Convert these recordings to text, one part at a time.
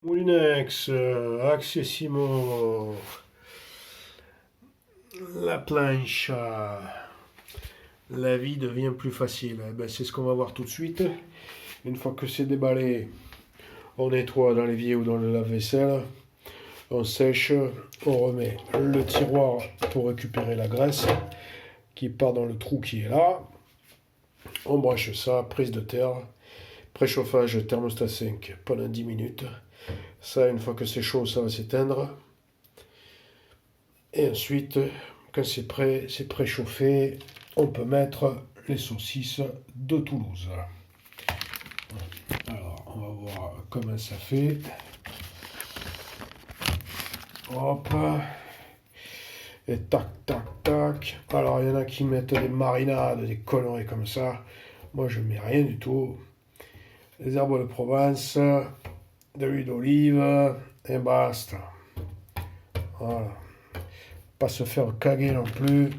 Moulinex, Accessimo, la planche, la vie devient plus facile. Eh ben, c'est ce qu'on va voir tout de suite. Une fois que c'est déballé, on nettoie dans l'évier ou dans le lave-vaisselle, on sèche, on remet le tiroir pour récupérer la graisse qui part dans le trou qui est là. On branche ça, prise de terre, préchauffage thermostat 5 pendant 10 minutes. Ça, une fois que c'est chaud, ça va s'éteindre. Et ensuite, quand c'est prêt, c'est préchauffé, on peut mettre les saucisses de Toulouse. Alors, on va voir comment ça fait. Hop. Et tac, tac, tac. Alors, il y en a qui mettent des marinades, des conneries comme ça. Moi, je mets rien du tout. Des herbes de Provence, de l'huile d'olive, et basta. Voilà. Pas se faire caguer non plus.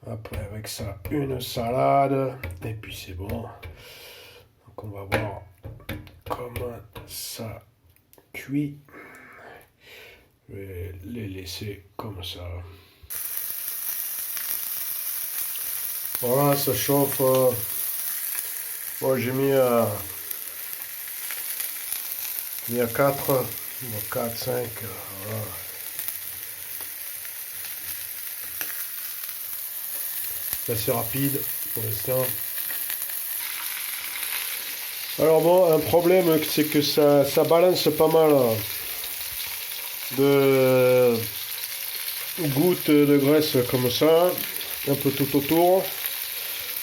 Après, avec ça, une salade. Et puis, c'est bon. Donc, on va voir comment ça cuit. Je vais les laisser comme ça. Voilà, ça chauffe. Moi, j'ai mis à 4, 4, 5. Voilà. C'est assez rapide pour l'instant. Alors bon, un problème, c'est que ça balance pas mal de gouttes de graisse comme ça, un peu tout autour.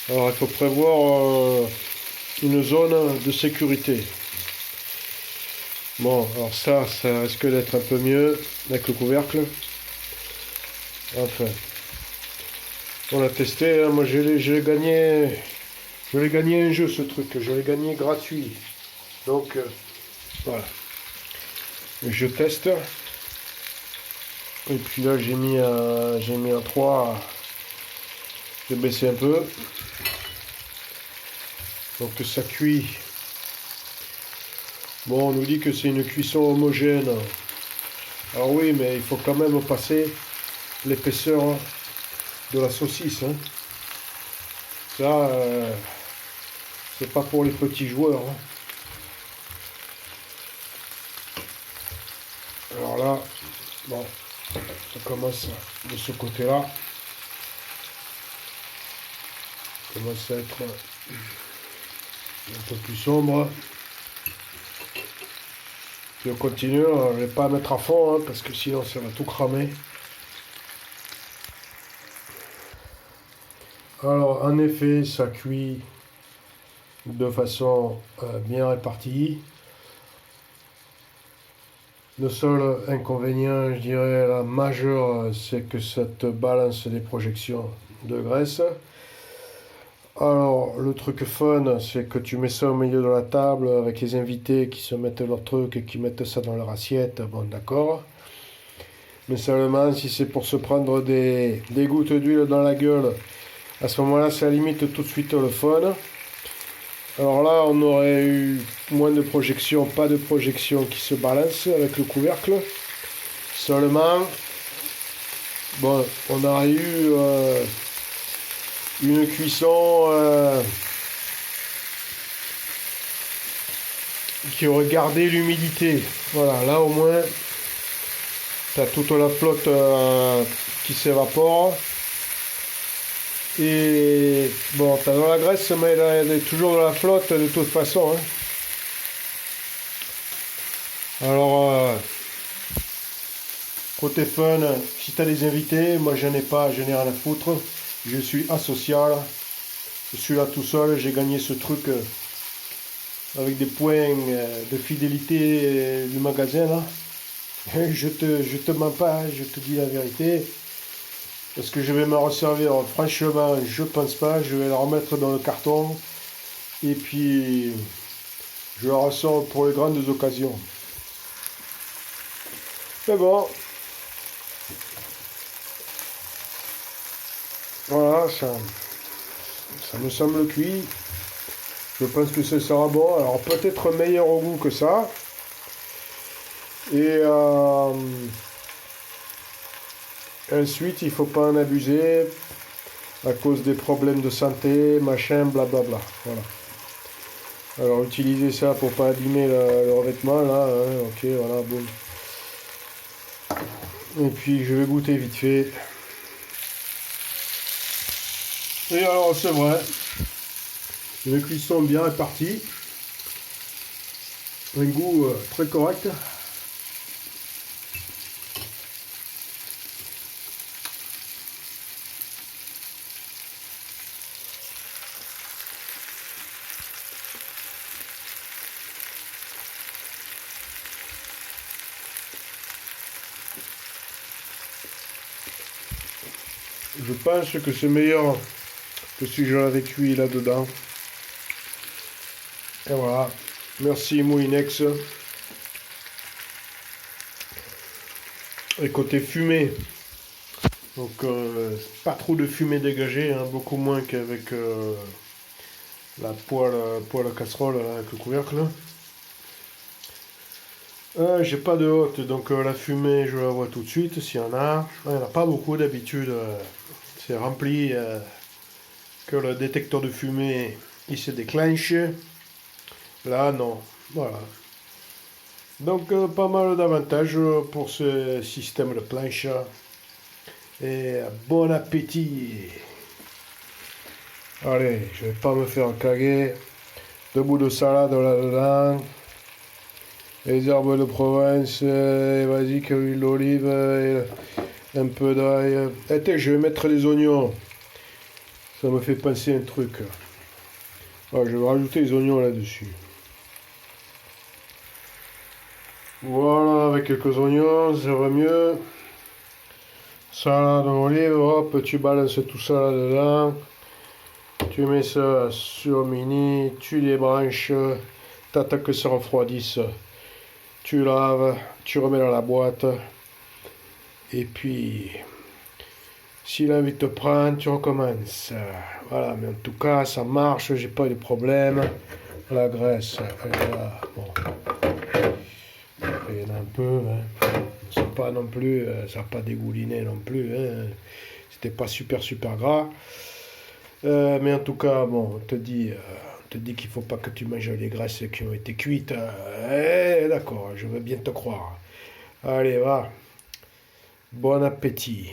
Alors il faut prévoir une zone de sécurité. Bon, alors ça risque d'être un peu mieux avec le couvercle. Enfin, on l'a testé, hein. Moi je l'ai gagné un jeu ce truc, je l'ai gagné gratuit. Donc voilà. Je teste. Et puis là j'ai mis un 3. J'ai baissé un peu. Donc ça cuit. Bon, on nous dit que c'est une cuisson homogène. Alors oui, mais il faut quand même passer l'épaisseur de la saucisse. Hein. Ça, c'est pas pour les petits joueurs. Hein. Alors là, bon, ça commence de ce côté-là. Ça commence à être un peu plus sombre. Puis on continue, je ne vais pas mettre à fond hein, parce que sinon ça va tout cramer. Alors en effet, ça cuit de façon bien répartie. Le seul inconvénient, je dirais la majeure, c'est que ça te balance des projections de graisse. Alors, le truc fun, c'est que tu mets ça au milieu de la table avec les invités qui se mettent leur truc et qui mettent ça dans leur assiette. Bon, d'accord. Mais seulement si c'est pour se prendre des gouttes d'huile dans la gueule, à ce moment-là, ça limite tout de suite le fun. Alors là, on aurait eu moins de projections, pas de projections qui se balancent avec le couvercle. Seulement, bon, on aurait eu une cuisson qui aurait gardé l'humidité. Voilà, là au moins, tu as toute la flotte qui s'évapore. Et bon, tu as dans la graisse, mais elle est toujours dans la flotte de toute façon. Hein. Alors, côté fun, si tu as des invités, moi j'en ai pas, je n'ai rien à foutre. Je suis asocial. Je suis là tout seul, j'ai gagné ce truc avec des points de fidélité du magasin là. Je te mens pas, je te dis la vérité. Est-ce que je vais me resservir? Franchement, je pense pas. Je vais la remettre dans le carton. Et puis, je la ressors pour les grandes occasions. Mais bon. Voilà, ça me semble cuit. Je pense que ce sera bon. Alors, peut-être meilleur au goût que ça. Et ensuite, il faut pas en abuser à cause des problèmes de santé, machin, blablabla. Voilà. Alors, utilisez ça pour pas abîmer le revêtement, là. Hein, ok, voilà, boum. Et puis, je vais goûter vite fait. Et alors, c'est vrai, une cuisson bien répartie. Un goût très correct. Je pense que c'est meilleur que si je l'avais cuit là-dedans. Et voilà. Merci Moulinex. Et côté fumée, donc pas trop de fumée dégagée, hein, beaucoup moins qu'avec la poêle à casserole là, avec le couvercle. J'ai pas de hotte, donc la fumée je la vois tout de suite s'il y en a. Il n'y en a pas beaucoup d'habitude. C'est rempli que le détecteur de fumée il se déclenche. Là non. Voilà. Donc pas mal d'avantages pour ce système de planche. Et bon appétit. Allez, je vais pas me faire caguer. Deux bouts de salade là-dedans. Les herbes de Provence, vas-y, que l'huile d'olive, un peu d'ail. Attends, je vais mettre des oignons. Ça me fait penser un truc. Ah, je vais rajouter les oignons là-dessus. Voilà, avec quelques oignons, ça va mieux. Salade d'olive, hop, tu balances tout ça là-dedans. Tu mets ça sur mini, tu débranches, t'attends que ça refroidisse. Tu laves, tu remets dans la boîte. Et puis, si l'envie te prend, tu recommences. Voilà, mais en tout cas, ça marche, j'ai pas de problème. La graisse, elle est là. Bon. Il y en a un peu, hein. C'est pas non plus, ça n'a pas dégouliné non plus. Hein. C'était pas super gras. Mais en tout cas, bon, on te dit qu'il faut pas que tu manges les graisses qui ont été cuites. D'accord, je veux bien te croire. Allez, va. Bon appétit.